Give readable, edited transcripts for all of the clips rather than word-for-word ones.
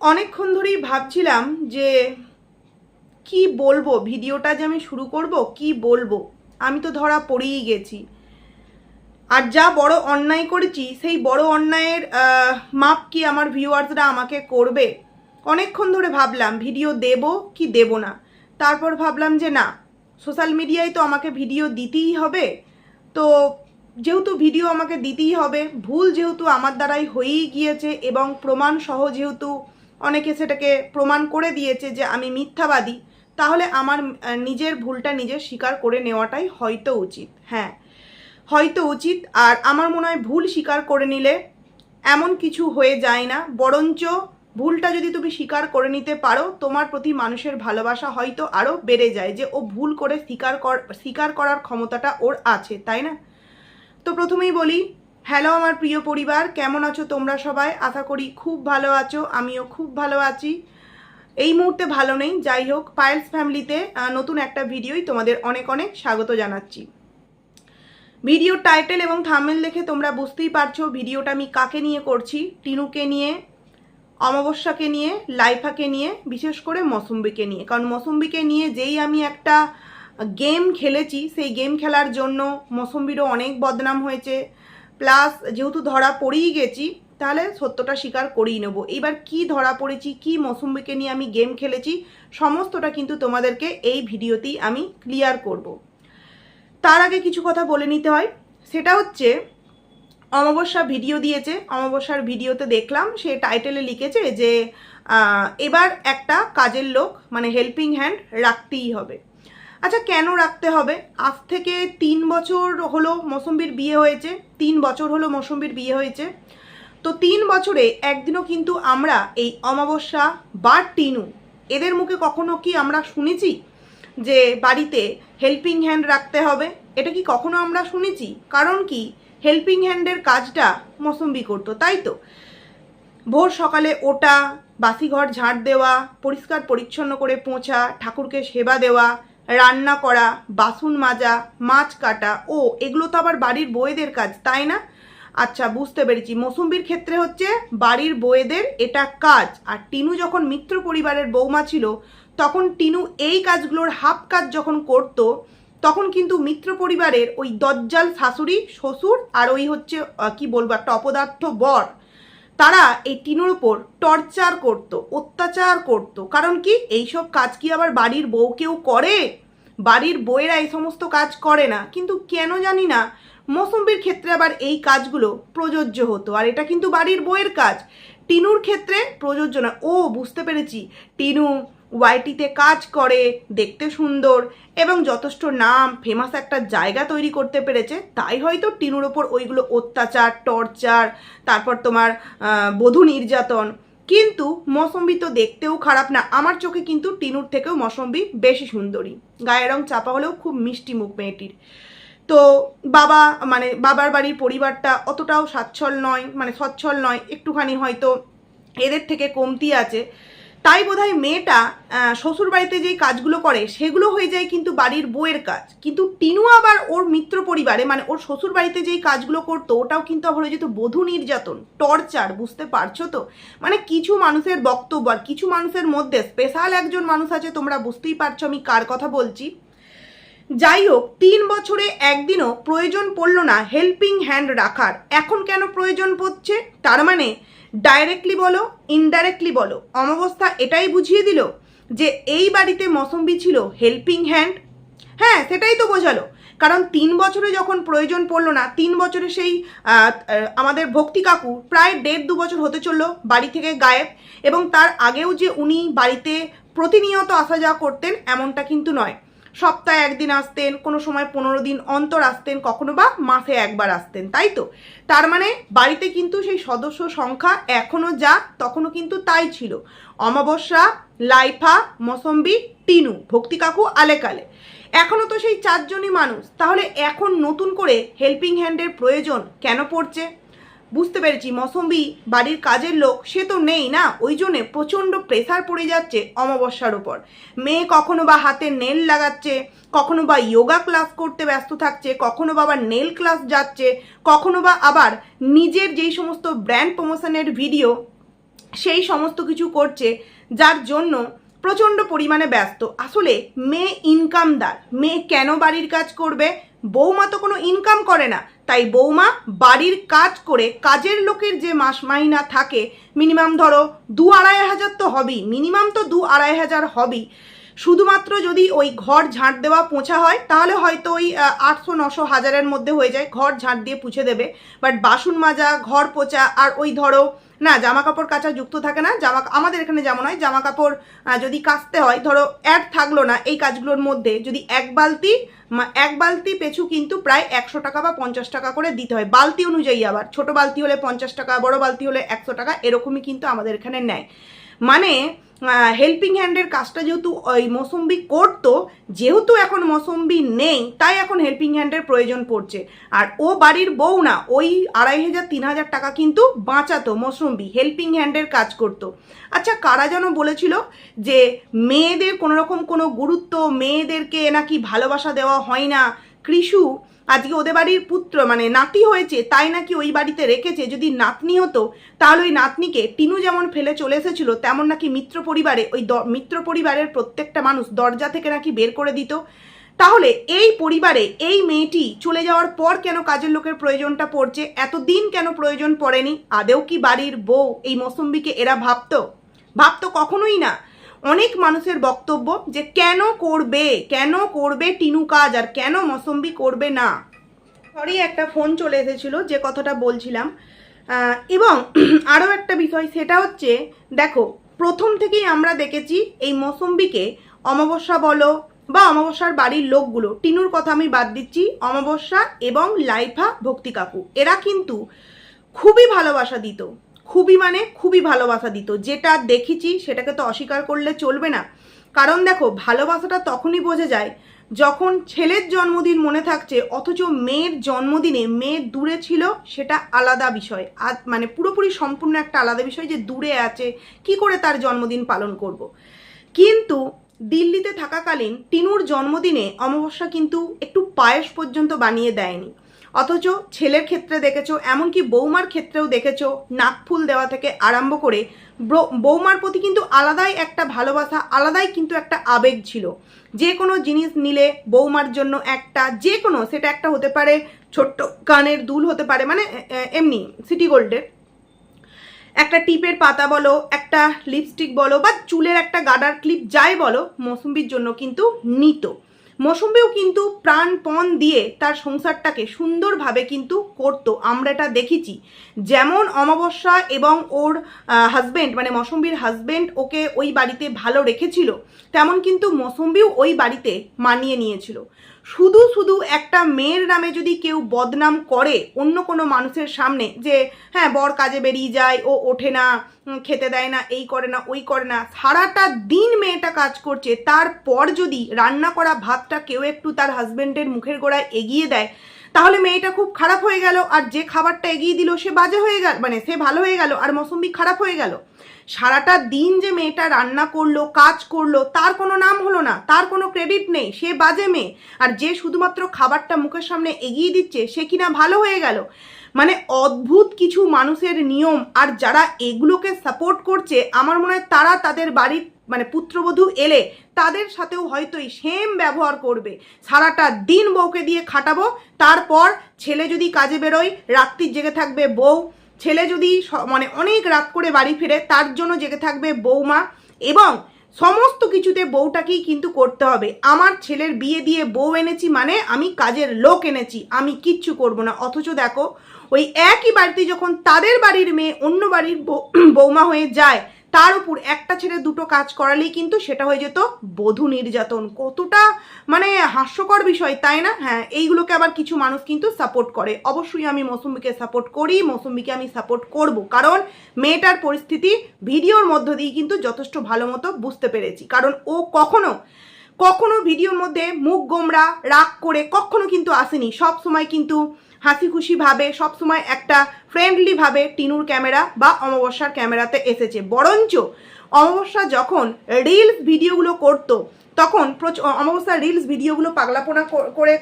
অনেকক্ষণ ধরেই ভাবছিলাম যে কি বলবো, ভিডিওটা যে আমি শুরু করব কি বলবো। আমি তো ধরা পড়েই গেছি, আর যা বড় অন্যায় করেছি সেই বড় অন্যায়ের মাপ কি আমার ভিউয়ার্সরা আমাকে করবে। অনেকক্ষণ ধরে ভাবলাম ভিডিও দেব কি দেব না, তারপর ভাবলাম যে না, সোশ্যাল মিডিয়ায় তো আমাকে ভিডিও দিতেই হবে। তো যেহেতু ভিডিও আমাকে দিতেই হবে, ভুল যেহেতু আমার দ্বারাই হয়েই গিয়েছে এবং প্রমাণ সহ যেহেতু অনেকে সেটাকে প্রমাণ করে দিয়েছে যে আমি মিথ্যাবাদী, তাহলে আমার নিজের ভুলটা নিজে স্বীকার করে নেওয়াটাই হয়তো উচিত। হ্যাঁ, হয়তো উচিত। আর আমার মনে হয় ভুল স্বীকার করে নিলে এমন কিছু হয়ে যায় না, বরঞ্চ ভুলটা যদি তুমি স্বীকার করে নিতে পারো, তোমার প্রতি মানুষের ভালোবাসা হয়তো আরও বেড়ে যায় যে ও ভুল করে স্বীকার করার ক্ষমতাটা ওর আছে, তাই না? তো প্রথমেই বলি, হ্যালো আমার প্রিয় পরিবার, কেমন আছো তোমরা সবাই? আশা করি খুব ভালো আছো, আমিও খুব ভালো আছি। এই মুহূর্তে ভালো নেই, যাই হোক, পায়েলস ফ্যামিলিতে নতুন একটা ভিডিওই তোমাদের অনেক অনেক স্বাগত জানাচ্ছি। ভিডিওর টাইটেল এবং থাম্বনেল দেখে তোমরা বুঝতেই পারছো ভিডিওটা আমি কাকে নিয়ে করছি। টিনুকে নিয়ে, অমাবস্যাকে নিয়ে, লাইফাকে নিয়ে, বিশেষ করে মৌসুম্বিকে নিয়ে। কারণ মৌসুম্বিকে নিয়ে যেই আমি একটা গেম খেলেছি, সেই গেম খেলার জন্য মৌসুম্বিরও অনেক বদনাম হয়েছে। প্লাস যেহেতু ধরা পড়েই গেছি, তাহলে সত্যটা স্বীকার করেই নেবো। এইবার কি ধরা পড়েছি, কি মৌসুম্বিকে নিয়ে আমি গেম খেলেছি, সমস্তটা কিন্তু তোমাদেরকে এই ভিডিওতেই আমি ক্লিয়ার করব। তার আগে কিছু কথা বলে নিতে হয়, সেটা হচ্ছে অমাবস্যা ভিডিও দিয়েছে। অমাবস্যার ভিডিওতে দেখলাম সে টাইটেলে লিখেছে যে এবার একটা কাজের লোক মানে হেল্পিং হ্যান্ড রাখতেই হবে। আচ্ছা, কেন রাখতে হবে? আজ থেকে 3 বছর হলো মৌসুম্বির বিয়ে হয়েছে, 3 বছর হলো মৌসুম্বির বিয়ে হয়েছে। তো 3 বছরে একদিনও কিন্তু আমরা এই অমাবস্যা বা টিনু এদের মুখে কখনো কি আমরা শুনেছি যে বাড়িতে হেল্পিং হ্যান্ড রাখতে হবে? এটা কি কখনো আমরা শুনেছি? কারণ কি, হেল্পিং হ্যান্ডের কাজটা মৌসুম্বি করতো, তাই তো। ভোর সকালে ওটা, বাসি ঘর ঝাড় দেওয়া, পরিষ্কার পরিচ্ছন্ন করে পোঁছা, ঠাকুরকে সেবা দেওয়া, রান্না করা, বাসন মাজা, মাছ কাটা, ও এগুলো তো আবার বাড়ির বউয়েদের কাজ, তাই না? আচ্ছা, বুঝতে পেরেছি। মৌসুম্বির ক্ষেত্রে হচ্ছে বাড়ির বউয়েদের এটা কাজ। আর টিনু যখন মিত্র পরিবারের বৌমা ছিল, তখন টিনু এই কাজগুলোর হাফ কাজ যখন করতো, তখন কিন্তু মিত্র পরিবারের ওই দজ্জাল শাশুড়ি, শ্বশুর আর ওই হচ্ছে কি বলবো, একটা অপদার্থ বর, তারা এই টিনুর উপর টর্চার করত, অত্যাচার করত। কারণ কি, এইসব কাজ কি আবার বাড়ির বউ কেউ করে? বাড়ির বউয়েরা এই সমস্ত কাজ করে না। কিন্তু কেন জানি না মৌসুম্বির ক্ষেত্রে আবার এই কাজগুলো প্রযোজ্য হতো, আর এটা কিন্তু বাড়ির বউয়ের কাজ, টিনুর ক্ষেত্রে প্রযোজ্য না। ও, বুঝতে পেরেছি, টিনু ওয়াইটিতে কাজ করে, দেখতে সুন্দর এবং যথেষ্ট নাম ফেমাস একটা জায়গা তৈরি করতে পেরেছে, তাই হয়তো টিনুর ওপর ওইগুলো অত্যাচার, টর্চার, তারপর তোমার বধূ নির্যাতন। কিন্তু মৌসুম্বি তো দেখতেও খারাপ না, আমার চোখে কিন্তু টিনুর থেকেও মৌসুম্বি বেশি সুন্দরী। গায়ের রং চাপা হলেও খুব মিষ্টি মুখ মেয়েটির। তো বাবার বাড়ির পরিবারটা অতটাও সচ্ছল নয়, একটুখানি হয়তো এদের থেকে কমতি আছে। তাই বোধহয় মেয়েটা শ্বশুর বাড়িতে যেই কাজগুলো করে সেগুলো হয়ে যায় কিন্তু বাড়ির বউয়ের কাজ। কিন্তু টিনু আবার ওর মিত্র পরিবারে মানে ওর শ্বশুর বাড়িতে যেই কাজগুলো করতো, ওটাও কিন্তু আবার হয়ে যেত বধূ নির্যাতন, টর্চার। বুঝতে পারছো তো? মানে কিছু মানুষের বক্তব্য, আর কিছু মানুষের মধ্যে স্পেশাল একজন মানুষ আছে, তোমরা বুঝতেই পারছো আমি কার কথা বলছি। যাই হোক, 3 বছরে একদিনও প্রয়োজন পড়লো না হেল্পিং হ্যান্ড রাখার। এখন কেন প্রয়োজন পড়ছে? তার মানে ডাইরেক্টলি বলো, ইনডাইরেক্টলি বলো, অমাবস্যা এটাই বুঝিয়ে দিল যে এই বাড়িতে মৌসুম্বি ছিল হেল্পিং হ্যান্ড। হ্যাঁ, সেটাই তো বোঝালো। কারণ 3 বছরে যখন প্রয়োজন পড়লো না, 3 বছরে সেই আমাদের ভক্তি কাকু প্রায় 1.5-2 বছর হতে চললো বাড়ি থেকে গায়েব। এবং তার আগেও যে উনি বাড়িতে প্রতিনিয়ত আসা যাওয়া করতেন এমনটা কিন্তু নয়। সপ্তাহে একদিন আসতেন, কোনো সময় 15 দিন অন্তর আসতেন, কখনো বা মাসে একবার আসতেন, তাই তো। তার মানে বাড়িতে কিন্তু সেই সদস্য সংখ্যা এখনও যা তখনও কিন্তু তাই ছিল। অমাবস্যা, লাইফা, মৌসুম্বি, টিনু, ভক্তি কাকু, আলেকালে, এখনও তো সেই 4 জনই মানুষ। তাহলে এখন নতুন করে হেল্পিং হ্যান্ডের প্রয়োজন কেন পড়ছে? বুঝতে পেরেছি, মৌসুম্বি বাড়ির কাজের লোক সে তো নেই না, ওই জন্যে প্রচণ্ড প্রেসার পড়ে যাচ্ছে অমাবস্যার ওপর। মেয়ে কখনো বা হাতে নেল লাগাচ্ছে, কখনো বা যোগা ক্লাস করতে ব্যস্ত থাকছে, কখনো বা আবার নেল ক্লাস যাচ্ছে, কখনো বা আবার নিজের যেই সমস্ত ব্র্যান্ড প্রমোশনের ভিডিও সেই সমস্ত কিছু করছে, যার জন্য প্রচণ্ড পরিমাণে ব্যস্ত। আসলে মেয়ে ইনকামদার, মেয়ে কেন বাড়ির কাজ করবে? বৌমা তো কোনো ইনকাম করে না, তাই বৌমা বাড়ির কাজ করে, কাজের লোকের যে মাস মাইনা থাকে মিনিমাম ধরো 2-2.5 হাজার তো হবেই, মিনিমাম তো 2-2.5 হাজার হবেই। শুধুমাত্র যদি ওই ঘর ঝাঁট দেওয়া পোছা হয় তাহলে হয়তো ওই 800-900 হাজারের মধ্যে হয়ে যায়, ঘর ঝাঁট দিয়ে পুছে দেবে। বাট বাসন মাজা, ঘর পোছা, আর ওই ধরো না জামা কাপড় কাচা যুক্ত থাকে না, আমাদের এখানে যেমন হয় জামা কাপড় যদি কাচতে হয়, ধরো অ্যাড থাকলো না এই কাজগুলোর মধ্যে, যদি এক বালতি পেছু কিন্তু প্রায় 100 টাকা বা 50 টাকা করে দিতে হয়, বালতি অনুযায়ী। আবার ছোট বালতি হলে 50 টাকা, বড় বালতি হলে 100 টাকা, এরকমই কিন্তু আমাদের এখানে নেয়। মানে হেল্পিং হ্যান্ডের কাজটা যেহেতু ওই মৌসুম্বি করতো, যেহেতু এখন মৌসুম্বি নেই তাই এখন হেল্পিং হ্যান্ডের প্রয়োজন পড়ছে। আর ও বাড়ির বউ না, ওই 2,500-3,000 টাকা কিন্তু বাঁচাতো মৌসুম্বি, হেল্পিং হ্যান্ডের কাজ করতো। আচ্ছা, কারা যেন বলেছিল যে মেয়েদের কোনোরকম কোনো গুরুত্ব, মেয়েদেরকে নাকি ভালোবাসা দেওয়া হয় না। কৃষু আজকে ওদের বাড়ির পুত্র মানে নাতি হয়েছে তাই নাকি ওই বাড়িতে রেখেছে। যদি নাতনি হতো তাহলে ওই নাতনিকে টিনু যেমন ফেলে চলে এসেছিল, তেমন নাকি মিত্র পরিবারে ওই মিত্র পরিবারের প্রত্যেকটা মানুষ দরজা থেকে নাকি বের করে দিত। তাহলে এই পরিবারে এই মেয়েটি চলে যাওয়ার পর কেন কাজের লোকের প্রয়োজনটা পড়ছে? এতদিন কেন প্রয়োজন পড়েনি? আদেও কি বাড়ির বউ এই মৌসুম্বিকে এরা ভাবতো? কখনোই না। অনেক মানুষের বক্তব্য যে কেন করবে টিনু কাজ, আর কেন মৌসুম্বি করবে না। সরি, একটা ফোন চলে এসেছিল যে কথাটা বলছিলাম। এবং আরও একটা বিষয়, সেটা হচ্ছে দেখো, প্রথম থেকেই আমরা দেখেছি এই মৌসুম্বিকে অমাবস্যা বলো বা অমাবস্যার বাড়ির লোকগুলো, টিনুর কথা আমি বাদ দিচ্ছি, অমাবস্যা এবং লাইফা ভক্তি কাকু, এরা কিন্তু খুবই ভালোবাসা দিত, খুবই ভালোবাসা দিত। যেটা দেখেছি সেটাকে তো অস্বীকার করলে চলবে না। কারণ দেখো, ভালোবাসাটা তখনই বোঝা যায় যখন ছেলের জন্মদিন মনে থাকছে অথচ মেয়ের জন্মদিনে মেয়ে দূরে ছিল, সেটা আলাদা বিষয়। আর মানে পুরোপুরি সম্পূর্ণ একটা আলাদা বিষয় যে দূরে আছে, কি করে তার জন্মদিন পালন করব। কিন্তু দিল্লিতে থাকাকালীন টিনুর জন্মদিনে অমাবস্যা কিন্তু একটু পায়েস পর্যন্ত বানিয়ে দেয়নি। অথচ ছেলের ক্ষেত্রে দেখেছো, এমনকি বৌমার ক্ষেত্রেও দেখেছো, নাকফুল দেওয়া থেকে আরম্ভ করে বৌমার প্রতি কিন্তু আলাদাই একটা ভালোবাসা, আলাদাই কিন্তু একটা আবেগ ছিল। যে কোনো জিনিস নিলে বৌমার জন্য একটা, যে কোনো, সেটা একটা হতে পারে ছোট্ট কানের দুল, হতে পারে মানে এমনি সিটি গোল্ডের একটা টিপের পাতা বলো, একটা লিপস্টিক বলো, বা চুলের একটা গার্ডার ক্লিপ, যাই বলো, মৌসুম্বির জন্য কিন্তু নিত। মৌসুম্বিও কিন্তু প্রাণপণ দিয়ে তার সংসারটাকে সুন্দরভাবে কিন্তু করতো, আমরা এটা দেখেছি। যেমন অমাবস্যা এবং ওর হাজব্যান্ড মানে মৌসুম্বির হাজব্যান্ড ওকে ওই বাড়িতে ভালো রেখেছিল, তেমন কিন্তু মৌসুম্বিও ওই বাড়িতে মানিয়ে নিয়েছিল। শুধু একটা মেয়ের নামে যদি কেউ বদনাম করে অন্য কোনো মানুষের সামনে, যে হ্যাঁ বর কাজে বেরিয়ে যায়, ও ওঠে না, খেতে দেয় না, এই করে না ওই করে না, সারাটা দিন মেয়েটা কাজ করছে, তারপর যদি রান্না করা ভাতটা কেউ একটু তার হাজবেন্ডের মুখের গোড়ায় এগিয়ে দেয়, তাহলে মেয়েটা খুব খারাপ হয়ে গেল। আর যে খাবারটা এগিয়ে দিল সে বাজে হয়ে গেল, মানে সে ভালো হয়ে গেল আর মৌসুম্বি খারাপ হয়ে গেল। সারাটা দিন যে মেয়েটা রান্না করলো, কাজ করলো, তার কোনো নাম হলো না, তার কোনো ক্রেডিট নেই, সে বাজে মেয়ে। আর যে শুধুমাত্র খাবারটা মুখের সামনে এগিয়ে দিচ্ছে সে কিনা ভালো হয়ে গেল। মানে অদ্ভুত কিছু মানুষের নিয়ম। আর যারা এগুলোকে সাপোর্ট করছে, আমার মনে হয় তারা তাদের বাড়ির মানে পুত্রবধূ এলে তাদের সাথেও হয়তো এই সেম ব্যবহার করবে। সারাটা দিন বউকে দিয়ে খাটাবো, তারপর ছেলে যদি কাজে বেরোয় রাত্রি জেগে থাকবে বউ, ছেলে যদি মানে অনেক রাত করে বাড়ি ফিরে তার জন্য জেগে থাকবে বৌমা, এবং সমস্ত কিছুতে বউটাকেই কিন্তু করতে হবে। আমার ছেলের বিয়ে দিয়ে বউ এনেছি মানে আমি কাজের লোক এনেছি, আমি কিচ্ছু করব না। অথচ দেখো, ওই একই বাড়িতে যখন তাদের বাড়ির মেয়ে অন্য বাড়ির বৌমা হয়ে যায়, তার উপর একটা ছেড়ে দুটো কাজ করালেই কিন্তু সেটা হয়ে যেত বধূ নির্যাতন। কতটা মানে হাস্যকর বিষয়, তাই না? হ্যাঁ, এইগুলোকে আবার কিছু মানুষ কিন্তু সাপোর্ট করে। অবশ্যই আমি মৌসুম্বিকে সাপোর্ট করি, মৌসুম্বিকে আমি সাপোর্ট করব, কারণ মেয়েটার পরিস্থিতি ভিডিওর মধ্য দিয়ে কিন্তু যথেষ্ট ভালো মতো বুঝতে পেরেছি। কারণ ও কখনো ভিডিওর মধ্যে মুখ গোমরা রাগ করে কখনো কিন্তু আসেনি, সব সময় কিন্তু হাসি খুশি ভাবে, সবসময় একটা ফ্রেন্ডলি ভাবে টিনুর ক্যামেরা বা অমাবস্যার ক্যামেরাতে এসেছে। বরঞ্চ অমাবস্যা যখন রিলস ভিডিওগুলো করতো, তখন অমাবস্যার রিলস ভিডিওগুলো পাগলাপোনা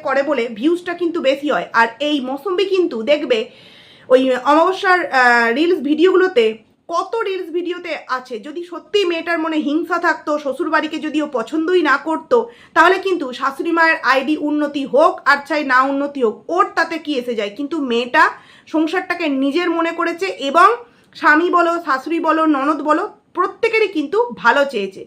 করে বলে ভিউজটা কিন্তু বেশি হয়। আর এই মৌসুম্বি কিন্তু দেখবে ওই অমাবস্যার রিলস ভিডিওগুলোতে কত রিলস ভিডিওতে আছে। যদি সত্যি মেয়েটার মনে হিংসা থাকতো, শ্বশুরবাড়িকে যদি ও পছন্দই না করতো, তাহলে কিন্তু শাশুড়ি মায়ের আইডি উন্নতি হোক আর চাই না উন্নতি হোক, ওর তাতে কি এসে যায়। কিন্তু মেয়েটা সংসারটাকে নিজের মনে করেছে এবং স্বামী বলো, শাশুড়ি বলো, ননদ বলো, প্রত্যেকেরই কিন্তু ভালো চেয়েছে।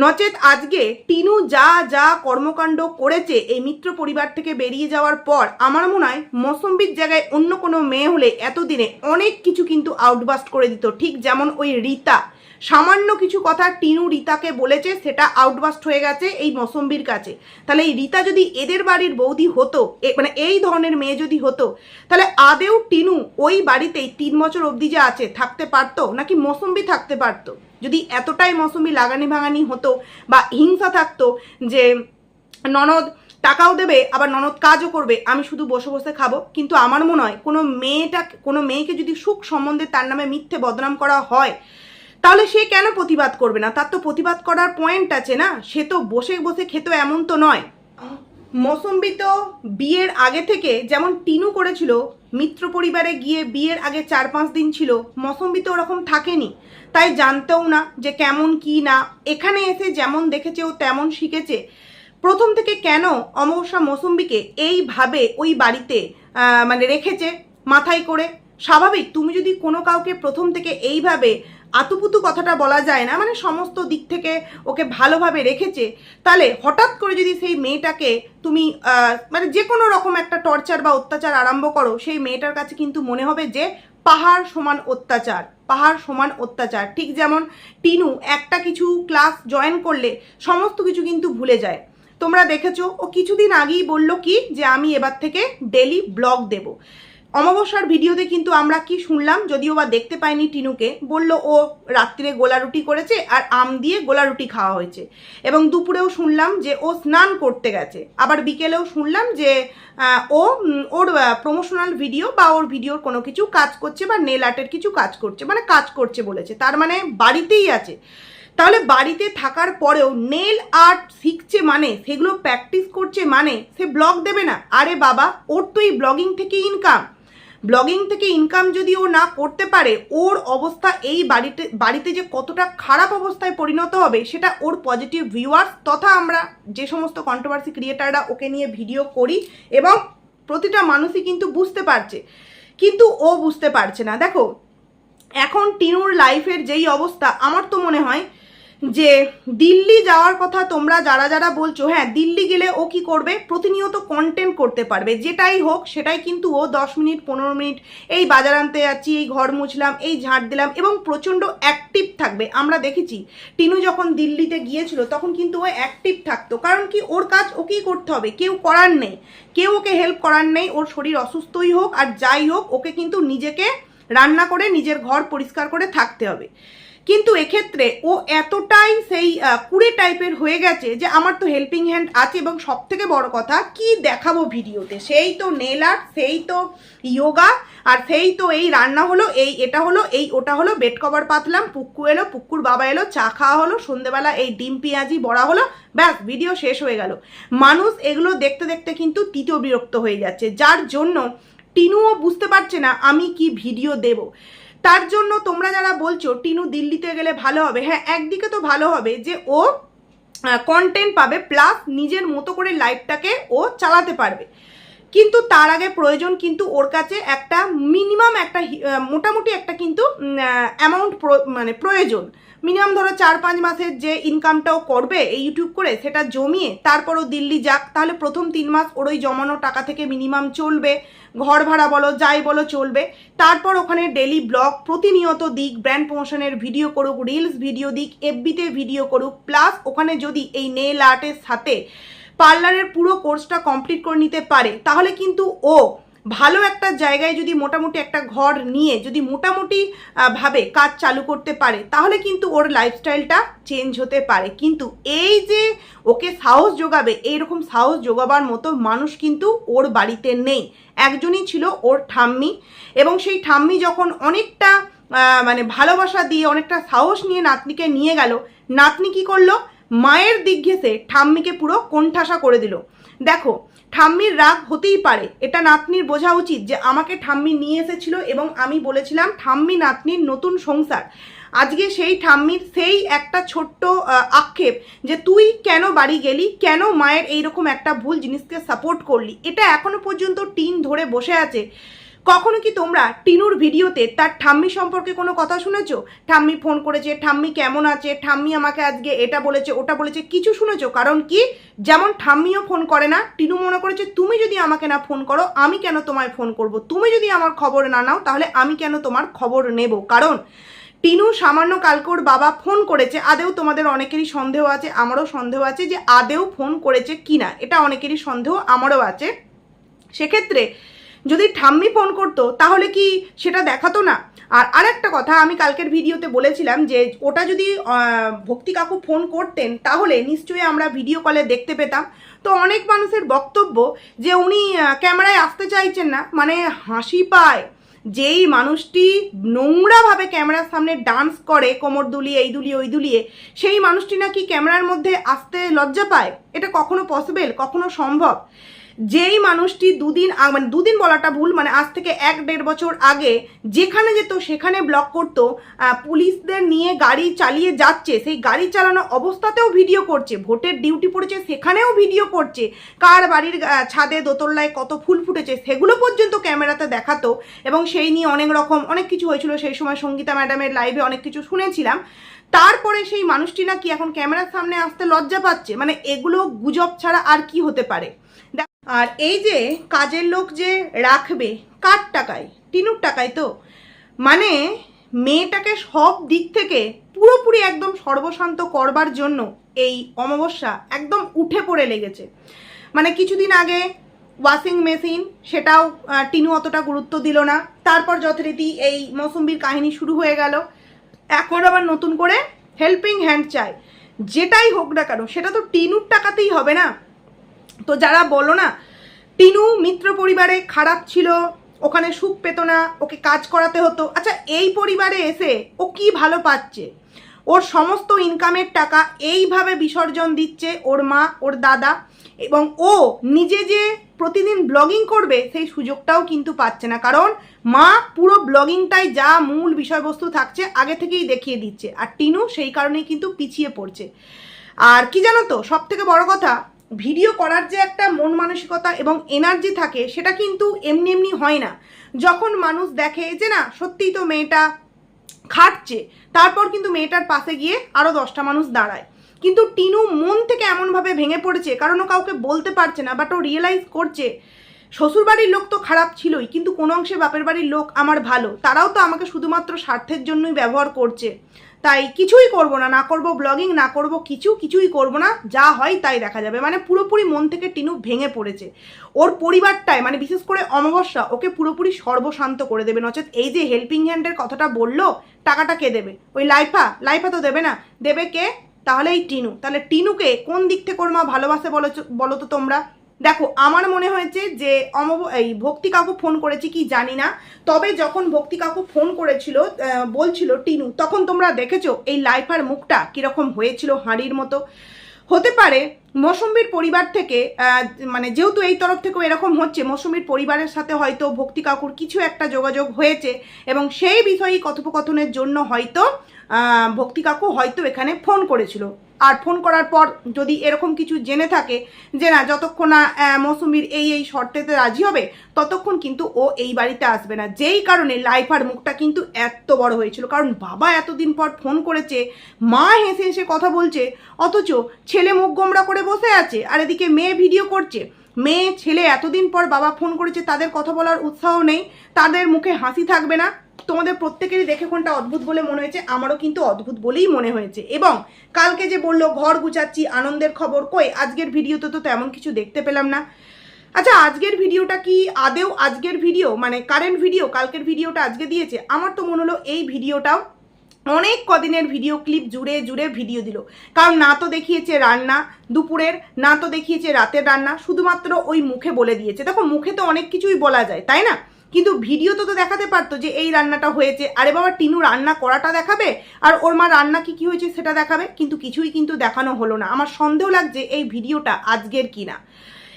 নচেত আজকে টিনু যা যা কর্মকাণ্ড করেছে এই মিত্র পরিবার থেকে বেরিয়ে যাওয়ার পর, আমার মনে হয় মৌসুম্বির জায়গায় অন্য কোনো মেয়ে হলে এতদিনে অনেক কিছু কিন্তু আউটবাস্ট করে দিত। ঠিক যেমন ওই রীতা, সামান্য কিছু কথা টিনু রীতাকে বলেছে, সেটা আউটবাস্ট হয়ে গেছে এই মৌসুম্বির কাছে। তাহলে এই রীতা যদি এদের বাড়ির বৌদি হতো, মানে এই ধরনের মেয়ে যদি হতো, তাহলে আদেও টিনু ওই বাড়িতেই 3 বছর অবধি যে আছে থাকতে পারতো, নাকি মৌসুম্বি থাকতে পারতো? যদি এতটাই মৌসুম্বি লাগানি ভাঙানি হতো বা হিংসা থাকতো যে ননদ টাকাও দেবে আবার ননদ কাজও করবে, আমি শুধু বসে বসে খাবো, কিন্তু আমার মনে হয় কোনো মেয়েকে যদি সুখ সম্বন্ধে তার নামে মিথ্যে বদনাম করা হয়, তাহলে সে কেন প্রতিবাদ করবে না? তার তো প্রতিবাদ করার পয়েন্ট আছে না, সে তো বসে বসে খেতো এমন তো নয়। মৌসুম্বি তো বিয়ের আগে থেকে যেমন টিনু করেছিল, মিত্র পরিবারে গিয়ে বিয়ের আগে 4-5 দিন ছিল, মৌসুম্বি তো ওরকম থাকেনি, তাই জানতেও না যে কেমন কি না। এখানে এসে যেমন দেখেছে ও তেমন শিখেছে। প্রথম থেকে কেন অমাবস্যা মৌসুম্বিকে এইভাবে ওই বাড়িতে মানে রেখেছে মাথায় করে? স্বাভাবিক, তুমি যদি কোনো কাউকে প্রথম থেকে এইভাবে আতুপুতু কথাটা বলা যায় না, মানে সমস্ত দিক থেকে ওকে ভালোভাবে রেখেছে, তাহলে হঠাৎ করে যদি সেই মেয়েটাকে তুমি মানে যে কোনো রকম একটা টর্চার বা অত্যাচার আরম্ভ করো, সেই মেয়েটার কাছে কিন্তু মনে হবে যে পাহাড় সমান অত্যাচার, পাহাড় সমান অত্যাচার। ঠিক যেমন টিনু একটা কিছু ক্লাস জয়েন করলে সমস্ত কিছু কিন্তু ভুলে যায়। তোমরা দেখেছো ও কিছুদিন আগেই বললো কি যে আমি এবার থেকে ডেলি ব্লগ দেব। অমাবস্যার ভিডিওতে কিন্তু আমরা কি শুনলাম, যদিও বা দেখতে পাইনি টিনুকে, বললো ও রাত্রিরে গোলা রুটি করেছে আর আম দিয়ে গোলা রুটি খাওয়া হয়েছে, এবং দুপুরেও শুনলাম যে ও স্নান করতে গেছে, আবার বিকেলেও শুনলাম যে ওর প্রমোশনাল ভিডিও বা ওর ভিডিওর কোনো কিছু কাজ করছে বা নেল আর্টের কিছু কাজ করছে, মানে কাজ করছে বলেছে, তার মানে বাড়িতেই আছে। তাহলে বাড়িতে থাকার পরেও নেল আর্ট শিখছে মানে, সেগুলো প্র্যাকটিস করছে মানে সে ব্লগ দেবে না? আরে বাবা, ওর তো এই ব্লগিং থেকে ইনকাম। ব্লগিং থেকে ইনকাম যদি ও না করতে পারে, ওর অবস্থা এই বাড়িতে যে কতটা খারাপ অবস্থায় পরিণত হবে, সেটা ওর পজিটিভ ভিউয়ার্স তথা আমরা যে সমস্ত কন্ট্রোভার্সি ক্রিয়েটাররা ওকে নিয়ে ভিডিও করি এবং প্রতিটা মানুষই কিন্তু বুঝতে পারছে, কিন্তু ও বুঝতে পারছে না। দেখো এখন টিনুর লাইফের যেই অবস্থা, আমার তো মনে হয় যে দিল্লি যাওয়ার কথা তোমরা যারা যারা বলছো, হ্যাঁ দিল্লি গেলে ও কি করবে, প্রতিনিয়ত কন্টেন্ট করতে পারবে, যেটাই হোক সেটাই কিন্তু ও 10 মিনিট 15 মিনিট এই বাজার আনতে যাচ্ছি, এই ঘর মুছলাম, এই ঝাঁট দিলাম, এবং প্রচণ্ড অ্যাক্টিভ থাকবে। আমরা দেখেছি টিনু যখন দিল্লিতে গিয়েছিল তখন কিন্তু ও অ্যাক্টিভ থাকতো, কারণ কি ওর কাজ ওকেই করতে হবে, কেউ করার নেই, কেউ ওকে হেল্প করার নেই। ওর শরীর অসুস্থই হোক আর যাই হোক, ওকে কিন্তু নিজেকে রান্না করে নিজের ঘর পরিষ্কার করে থাকতে হবে। কিন্তু এক্ষেত্রে ও এতটাই সেই কুড়ে টাইপের হয়ে গেছে যে আমার তো হেল্পিং হ্যান্ড আছে, এবং সব থেকে বড় কথা কি দেখাবো ভিডিওতে, সেই তো নেল আর্ট, সেই তো ইয়োগা, আর সেই তো এই রান্না হলো, এই এটা হলো, এই ওটা হলো, বেড কভার পাতলাম, পুক্কু এলো, পুক্কুর বাবা এলো, চা খাওয়া হলো, সন্ধেবেলা এই ডিম পেঁয়াজি বড়া হলো, ব্যাস ভিডিও শেষ হয়ে গেল। মানুষ এগুলো দেখতে দেখতে কিন্তু তৃতীয় বিরক্ত হয়ে যাচ্ছে, যার জন্য টিনুও বুঝতে পারছে না আমি কি ভিডিও দেব। তার জন্য তোমরা যারা বলছো টিনু দিল্লিতে গেলে ভালো হবে, হ্যাঁ একদিকে তো ভালো হবে যে ও কন্টেন্ট পাবে, প্লাস নিজের মতো করে লাইফটাকে ও চালাতে পারবে, কিন্তু তার আগে প্রয়োজন কিন্তু ওর কাছে একটা মিনিমাম একটা মোটামুটি একটা কিন্তু অ্যামাউন্ট মানে প্রয়োজন। মিনিমাম ধরো 4-5 মাসের যে ইনকামটাও করবে এই ইউটিউব করে, সেটা জমিয়ে তারপরও দিল্লি যাক, তাহলে প্রথম 3 মাস ওর ওই জমানো টাকা থেকে মিনিমাম চলবে, ঘর ভাড়া বলো যাই বলো চলবে। তারপর ওখানে ডেলি ব্লগ প্রতিনিয়ত দিক, ব্র্যান্ড প্রমোশনের ভিডিও করুক, রিলস ভিডিও দিক, এফবিতে ভিডিও করুক, প্লাস ওখানে যদি এই নেল আর্টের সাথে পার্লারের পুরো কোর্সটা কমপ্লিট করে নিতে পারে, তাহলে কিন্তু ও ভালো একটা জায়গায় যদি মোটামুটি একটা ঘর নিয়ে যদি মোটামুটি ভাবে কাজ চালু করতে পারে, তাহলে কিন্তু ওর লাইফস্টাইলটা চেঞ্জ হতে পারে। কিন্তু এই যে ওকে সাহস যোগাবে, এইরকম সাহস যোগাবার মতো মানুষ কিন্তু ওর বাড়িতে নেই। একজনই ছিল ওর ঠাম্মি, এবং সেই ঠাম্মি যখন অনেকটা মানে ভালোবাসা দিয়ে অনেকটা সাহস নিয়ে নাতনিকে নিয়ে গেল, নাতনি কি করলো, মায়ের দিক ঘেঁষে ঠাম্মিকে পুরো কোণঠাসা করে দিল। দেখো ঠাম্মির রাগ হতেই পারে, এটা নাতনির বোঝা উচিত যে আমাকে ঠাম্মি নিয়ে এসেছিল এবং আমি বলেছিলাম ঠাম্মি নাতনির নতুন সংসার। আজকে সেই ঠাম্মির সেই একটা ছোট্ট আক্ষেপ যে তুই কেন বাড়ি গেলি, কেন মায়ের এইরকম একটা ভুল জিনিসকে সাপোর্ট করলি, এটা এখনো পর্যন্ত টিন ধরে বসে আছে। কখনো কি তোমরা টিনুর ভিডিওতে তার ঠাম্মি সম্পর্কে কোনো কথা শুনেছো? ঠাম্মি ফোন করেছে, ঠাম্মি কেমন আছে, ঠাম্মি আমাকে আজকে এটা বলেছে ওটা বলেছে, কিছু শুনেছো? কারণ কি, যেমন ঠাম্মিও ফোন করে না, টিনু মনে করেছে তুমি যদি আমাকে না ফোন করো আমি কেন তোমায় ফোন করব, তুমি যদি আমার খবর না নাও তাহলে আমি কেন তোমার খবর নেব। কারণ টিনু সামান্য কালকে ওর বাবা ফোন করেছে, আদেও তোমাদের অনেকেরই সন্দেহ আছে, আমারও সন্দেহ আছে যে আদেও ফোন করেছে কিনা, এটা অনেকেরই সন্দেহ, আমারও আছে। সেক্ষেত্রে যদি ঠাম্মি ফোন করতো তাহলে কি সেটা দেখাতো না? আর আরেকটা কথা, আমি কালকের ভিডিওতে বলেছিলাম যে ওটা যদি ভক্তি কাকু ফোন করতেন তাহলে নিশ্চয়ই আমরা ভিডিও কলে দেখতে পেতাম। তো অনেক মানুষের বক্তব্য যে উনি ক্যামেরায় আসতে চাইছেন না, মানে হাসি পায়। যেই মানুষটি নোংরাভাবে ক্যামেরার সামনে ডান্স করে, কোমর দুলিয়ে এই দুলিয়ে ওই দুলিয়ে, সেই মানুষটি নাকি ক্যামেরার মধ্যে আসতে লজ্জা পায়? এটা কখনো পসিবল, কখনো সম্ভব? যেই মানুষটি দুদিন বলাটা ভুল, মানে আজ থেকে 1-1.5 বছর আগে যেখানে যেত সেখানে ব্লক করতো, পুলিশদের নিয়ে গাড়ি চালিয়ে যাচ্ছে, সেই গাড়ি চালানো অবস্থাতেও ভিডিও করছে, ভোটের ডিউটি পড়েছে সেখানেও ভিডিও করছে, কার বাড়ির ছাদে দোতলায় কত ফুল ফুটেছে সেগুলো পর্যন্ত ক্যামেরাতে দেখাতো, এবং সেই নিয়ে অনেক কিছু হয়েছিল। সেই সময় সঙ্গীতা ম্যাডামের লাইভে অনেক কিছু শুনেছিলাম। তারপরে সেই মানুষটি নাকি এখন ক্যামেরার সামনে আসতে লজ্জা পাচ্ছে। মানে এগুলো গুজব ছাড়া আর কি হতে পারে? আর এই যে কাজের লোক যে রাখবে কার টাকায়? টিনুর টাকায় তো। মানে মেয়েটাকে সব দিক থেকে পুরোপুরি একদম সর্বশান্ত করবার জন্য এই অমাবস্যা একদম উঠে পড়ে লেগেছে। মানে কিছুদিন আগে ওয়াশিং মেশিন, সেটাও টিনু অতটা গুরুত্ব দিল না, তারপর যথারীতি এই মৌসুম্বির কাহিনী শুরু হয়ে গেল, এখন আবার নতুন করে হেল্পিং হ্যান্ড চাই। যেটাই হোক না কেন সেটা তো টিনুর টাকাতেই হবে না। তো যারা বলো না টিনু মিত্র পরিবারে খারাপ ছিল, ওখানে সুখ পেত না, ওকে কাজ করাতে হতো, আচ্ছা এই পরিবারে এসে ও কি ভালো পাচ্ছে? ওর সমস্ত ইনকামের টাকা এইভাবে বিসর্জন দিচ্ছে ওর মা, ওর দাদা, এবং ও নিজে যে প্রতিদিন ব্লগিং করবে সেই সুযোগটাও কিন্তু পাচ্ছে না। কারণ মা পুরো ব্লগিংটাই যা মূল বিষয়বস্তু থাকছে আগে থেকেই দেখিয়ে দিচ্ছে, আর টিনু সেই কারণেই কিন্তু পিছিয়ে পড়ছে। আর কি জানো তো, সব থেকে বড় কথা, ভিডিও করার যে একটা মন মানসিকতা এবং এনার্জি থাকে সেটা কিন্তু এমনি এমনি হয় না। যখন মানুষ দেখে যে না সত্যিই তো মেয়েটা খাটছে, তারপর কিন্তু মেয়েটার পাশে গিয়ে আরও 10টা মানুষ দাঁড়ায়। কিন্তু টিনু মন থেকে এমনভাবে ভেঙে পড়েছে, কারণ ও কাউকে বলতে পারছে না, বাট ও রিয়েলাইজ করছে শ্বশুরবাড়ির লোক তো খারাপ ছিলই, কিন্তু কোনো অংশে বাপের বাড়ির লোক আমার ভালো, তারাও তো আমাকে শুধুমাত্র স্বার্থের জন্যই ব্যবহার করছে। তাই কিছুই করব না, না করব ব্লগিং, না করব কিছুই করব না, যা হয় তাই দেখা যাবে। মানে পুরোপুরি মন থেকে টিনু ভেঙে পড়েছে। ওর পরিবারটায়, মানে বিশেষ করে অমাবস্যা, ওকে পুরোপুরি সর্বশান্ত করে দেবে। নচেত এই যে হেল্পিং হ্যান্ডের কথাটা বললো, টাকাটা কে দেবে? ওই লাইফা তো দেবে না, দেবে কে? তাহলে এই টিনু। তাহলে টিনুকে কোন দিক থেকে ওর মা ভালোবাসে বলো তো তোমরা? দেখো, আমার মনে হয়েছে যে এই ভক্তি কাকু ফোন করেছে কি জানি না, তবে যখন ভক্তি কাকু ফোন করেছিল বলছিল টিনু, তখন তোমরা দেখেছো এই লাইফার মুখটা কিরকম হয়েছিল, হাঁড়ির মতো। হতে পারে মৌসুমীর পরিবার থেকে, মানে যেহেতু এই তরফ থেকেও এরকম হচ্ছে, মৌসুমীর পরিবারের সাথে হয়তো ভক্তি কাকুর কিছু একটা যোগাযোগ হয়েছে, এবং সেই বিষয়ে কথোপকথনের জন্য হয়তো ভক্তি কাকু হয়তো এখানে ফোন করেছিল। আর ফোন করার পর যদি এরকম কিছু জেনে থাকে যে না যতক্ষণ না মৌসুমীর এই শর্তেতে রাজি হবে ততক্ষণ কিন্তু ও এই বাড়িতে আসবে না, যেই কারণে লাইফার মুখটা কিন্তু এত বড় হয়েছিল। কারণ বাবা এতদিন পর ফোন করেছে, মা হেসে হেসে কথা বলছে, অথচ ছেলে মুখ গোমড়া করে বসে আছে, আর এদিকে মেয়ে ভিডিও করছে। মেয়ে ছেলে এতদিন পর বাবা ফোন করেছে, তাদের কথা বলার উৎসাহ নেই, তাদের মুখে হাসি থাকবে না। তোমাদের প্রত্যেকেরই দেখে কোনটা অদ্ভুত বলে মনে হয়েছে? আমারও কিন্তু অদ্ভুত বলেই মনে হয়েছে। এবং কালকে যে বললো ঘর গুছাচ্ছি, আনন্দের খবর, কই আজকের ভিডিওতে তো তেমন কিছু দেখতে পেলাম না। আচ্ছা, আজকের ভিডিওটা কি আদেও আজকের ভিডিও, মানে কারেন্ট ভিডিও? কালকের ভিডিওটা আজকে দিয়েছে? আমার তো মনে হলো এই ভিডিওটাও অনেক কদিনের ভিডিও ক্লিপ জুড়ে জুড়ে ভিডিও দিল। কারণ না তো দেখিয়েছে রান্না দুপুরের, না তো দেখিয়েছে রাতের রান্না, শুধুমাত্র ওই মুখে বলে দিয়েছে। দেখো, মুখে তো অনেক কিছুই বলা যায়, তাই না? কিন্তু ভিডিও তো দেখাতে পারতো যে এই রান্নাটা হয়েছে। আরে বাবা, টিনু রান্না করাটা দেখাবে আর ওর মা রান্না কি হয়েছে সেটা দেখাবে, কিন্তু কিছুই কিন্তু দেখানো হলো না। আমার সন্দেহ লাগছে এই ভিডিওটা আজকের কিনা।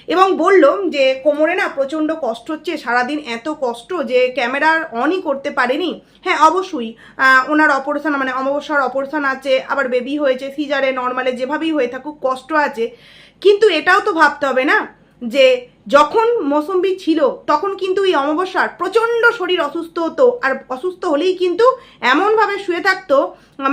এবং বলল যে কোমরে না প্রচণ্ড কষ্ট হচ্ছে, সারাদিন এত কষ্ট যে ক্যামেরার অনই করতে পারেনি। হ্যাঁ অবশ্যই ওনার অপারেশন মানে অমাবস্যার অপারেশন আছে, আবার বেবি হয়েছে, সিজারে নর্মালে যেভাবেই হয়ে থাকুক কষ্ট আছে, কিন্তু এটাও তো ভাবতে হবে না যে যখন মৌসুম্বি ছিল তখন কিন্তু এই অমাবস্যার প্রচণ্ড শরীর অসুস্থ হতো, আর অসুস্থ হলেই কিন্তু এমনভাবে শুয়ে থাকতো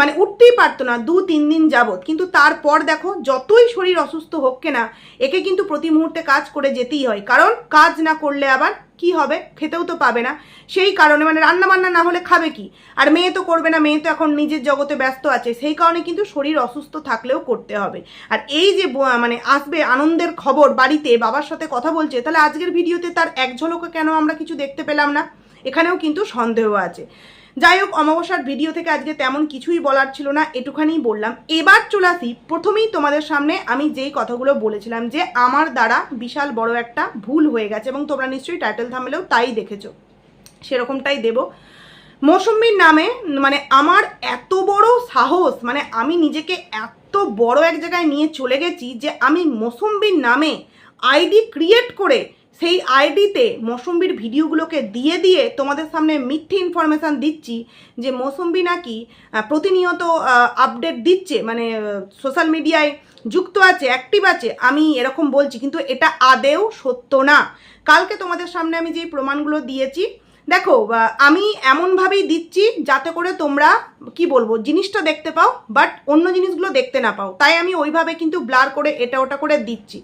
মানে উঠতেই পারতো না 2-3 দিন যাবৎ। কিন্তু তারপর দেখো যতই শরীর অসুস্থ হোক না, একে কিন্তু প্রতি মুহূর্তে কাজ করে যেতেই হয়, কারণ কাজ না করলে আবার কি হবে, খেতেও তো পাবে না। সেই কারণে মানে রান্না বান্না না হলে খাবে কি, আর মেয়ে তো করবে না, মেয়ে তো এখন নিজের জগতে ব্যস্ত আছে, সেই কারণে কিন্তু শরীর অসুস্থ থাকলেও করতে হবে। আর এই যে মানে আসবে আনন্দের খবর, বাড়িতে বাবার সাথে কথা বলছে, তাহলে আজকের ভিডিওতে তার এক ঝলকে কেন আমরা কিছু দেখতে পেলাম না, এখানেও কিন্তু সন্দেহ আছে। যাই হোক, অমাবস্যার ভিডিও থেকে আজকে তেমন কিছুই বলার ছিল না, এটুখানেই বললাম। এবার চলে আসি প্রথমেই তোমাদের সামনে আমি যেই কথাগুলো বলেছিলাম যে আমার দ্বারা বিশাল বড় একটা ভুল হয়ে গেছে, এবং তোমরা নিশ্চয়ই টাইটেল থাম্বনেলেও তাই দেখেছো, সেরকমটাই দেব। মৌসুম্বির নামে মানে আমার এত বড় সাহস, মানে আমি নিজেকে এত বড় এক জায়গায় নিয়ে চলে গেছি যে আমি মৌসুম্বির নামে আইডি ক্রিয়েট করে সেই আইডিতে মৌসুম্বির ভিডিওগুলোকে দিয়ে দিয়ে তোমাদের সামনে মিথ্যে ইনফরমেশান দিচ্ছি যে মৌসুম্বি নাকি প্রতিনিয়ত আপডেট দিচ্ছে, মানে সোশ্যাল মিডিয়ায় যুক্ত আছে, অ্যাক্টিভ আছে, আমি এরকম বলছি, কিন্তু এটা আদেও সত্য না। কালকে তোমাদের সামনে আমি যেই প্রমাণগুলো দিয়েছি, দেখো আমি এমনভাবেই দিচ্ছি যাতে করে তোমরা কি বলবো জিনিসটা দেখতে পাও, বাট অন্য জিনিসগুলো দেখতে না পাও, তাই আমি ওইভাবে কিন্তু ব্লার করে এটা ওটা করে দিচ্ছি।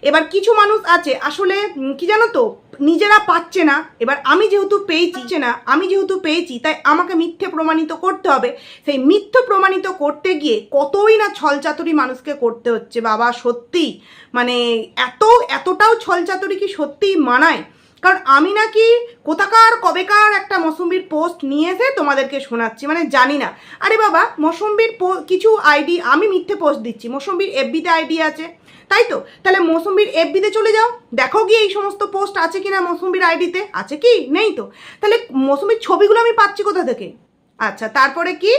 এবার কিছু মানুষ আছে আসলে কি জানো তো, নিজেরা পাচ্ছে না, এবার আমি যেহেতু পেয়েছি তাই আমাকে মিথ্যে প্রমাণিত করতে হবে। সেই মিথ্যে প্রমাণিত করতে গিয়ে কতই না ছলচাতুরি মানুষকে করতে হচ্ছে বাবা, সত্যি মানে এতটাও ছলচাতুরি কি সত্যিই মানায়? কারণ আমি নাকি কোথাকার কবেকার একটা মৌসুম্বির পোস্ট নিয়ে এসে তোমাদেরকে শোনাচ্ছি, মানে জানি না। আরে বাবা, মৌসুম্বির কিছু আইডি আমি মিথ্যে পোস্ট দিচ্ছি, মৌসুম্বির এফবিতে আইডি আছে, তাই তো? তাহলে মৌসুম্বির এফবিতে চলে যাও, দেখো গিয়ে এই সমস্ত পোস্ট আছে কিনা মৌসুম্বির আইডিতে, আছে কি নেই তো? তাহলে মৌসুম্বির ছবিগুলো আমি পাচ্ছি কোথা থেকে? আচ্ছা, তারপরে কি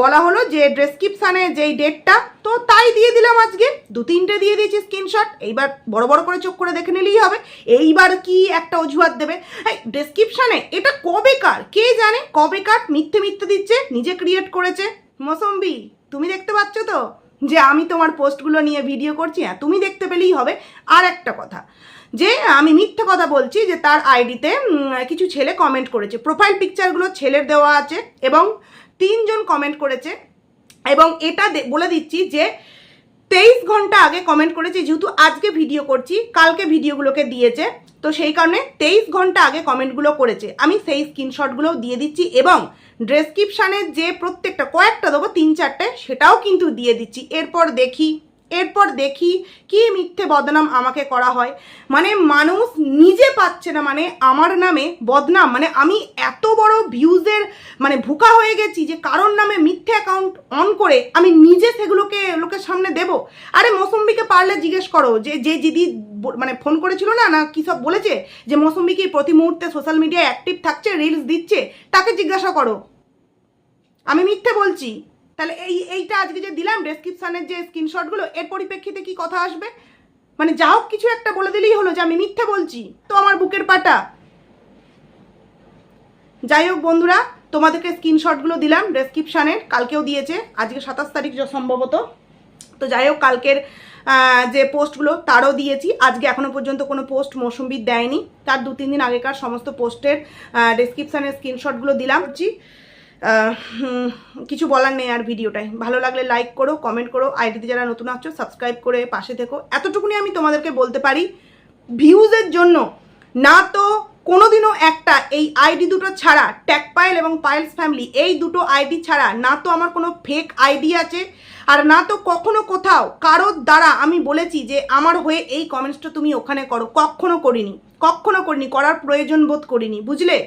বলা হলো যে ডেসক্রিপশানে যেই ডেটটা, তো তাই দিয়ে দিলাম, আজকে 2-3টে দিয়ে দিয়েছি স্ক্রিনশট। এইবার বড় বড় করে চোখ করে দেখে নিলেই হবে, এইবার কি একটা অজুহাত দেবে? হ্যাঁ, ডেসক্রিপশানে এটা কবেকার কে জানে, কবেকার মিথ্যে দিচ্ছে, নিজে ক্রিয়েট করেছে। মৌসুম্বি তুমি দেখতে পাচ্ছ তো যে আমি তোমার পোস্টগুলো নিয়ে ভিডিও করছি? হ্যাঁ, তুমি দেখতে পেলেই হবে। আর একটা কথা, যে আমি মিথ্যে কথা বলছি যে তার আইডিতে কিছু ছেলে কমেন্ট করেছে, প্রোফাইল পিকচারগুলো ছেলের দেওয়া আছে এবং 3 জন কমেন্ট করেছে, এবং এটা বলে দিচ্ছি যে 23 ঘন্টা আগে কমেন্ট করেছে, যেহেতু আজকে ভিডিও করছি, কালকে ভিডিওগুলোকে দিয়েছে, তো সেই কারণে 23 ঘন্টা আগে কমেন্টগুলো করেছে। আমি সেই স্ক্রিনশটগুলোও দিয়ে দিচ্ছি, এবং ডেসক্রিপশানে যে প্রত্যেকটা কয়েকটা দেবো 3-4টে, সেটাও কিন্তু দিয়ে দিচ্ছি। এরপর দেখি কি মিথ্যে বদনাম আমাকে করা হয়। মানে মানুষ নিজে পাচ্ছে না, মানে আমার নামে বদনাম, মানে আমি এত বড় ভিউজের মানে ভুকা হয়ে গেছি যে কারোর নামে মিথ্যে অ্যাকাউন্ট অন করে আমি নিজে সেগুলোকে লোকের সামনে দেব। আরে মৌসুম্বিকে পারলে জিজ্ঞেস করো, যে দিদি মানে ফোন করেছিল না কি সব বলেছে যে মৌসুম্বি কি প্রতি মুহূর্তে সোশ্যাল মিডিয়ায় অ্যাক্টিভ থাকছে, রিলস দিচ্ছে, তাকে জিজ্ঞাসা করো। আমি মিথ্যে বলছি? তাহলে এইটা আজকে যে দিলাম ডেসক্রিপশানের যে স্ক্রিনশটগুলো, এর পরিপ্রেক্ষিতে কি কথা আসবে? মানে যা হোক কিছু একটা বলে দিলেই হলো যে আমি মিথ্যে বলছি, তো আমার বুকের পাটা। যাই হোক বন্ধুরা, তোমাদেরকে স্ক্রিনশটগুলো দিলাম ডেসক্রিপশানের, কালকেও দিয়েছে, আজকে 27 তারিখ সম্ভবত। তো যাই হোক, কালকের যে পোস্টগুলো তারও দিয়েছি, আজকে এখনও পর্যন্ত কোনো পোস্ট মৌসুম্বির দেয়নি, তার 2-3 দিন আগেকার সমস্ত পোস্টের ডেসক্রিপশানের স্ক্রিনশটগুলো দিলাম। কিছু বলার নেই আর ভিডিওটাই। ভালো লাগলে লাইক করো, কমেন্ট করো, আইডিতে যারা নতুন আসছো সাবস্ক্রাইব করে পাশে থেকো। এতটুকুনি আমি তোমাদেরকে বলতে পারি, ভিউজের জন্য না তো কোনোদিনও একটা এই আইডি দুটো ছাড়া, ট্যাগ পায়েল এবং পায়েলস ফ্যামিলি, এই দুটো আইডি ছাড়া না তো আমার কোনো ফেক আইডি আছে, আর না তো কখনো কোথাও কারোর দ্বারা আমি বলেছি যে আমার হয়ে এই কমেন্টসটা তুমি ওখানে করো, কখনো করিনি, করার প্রয়োজন বোধ করিনি, বুঝলে?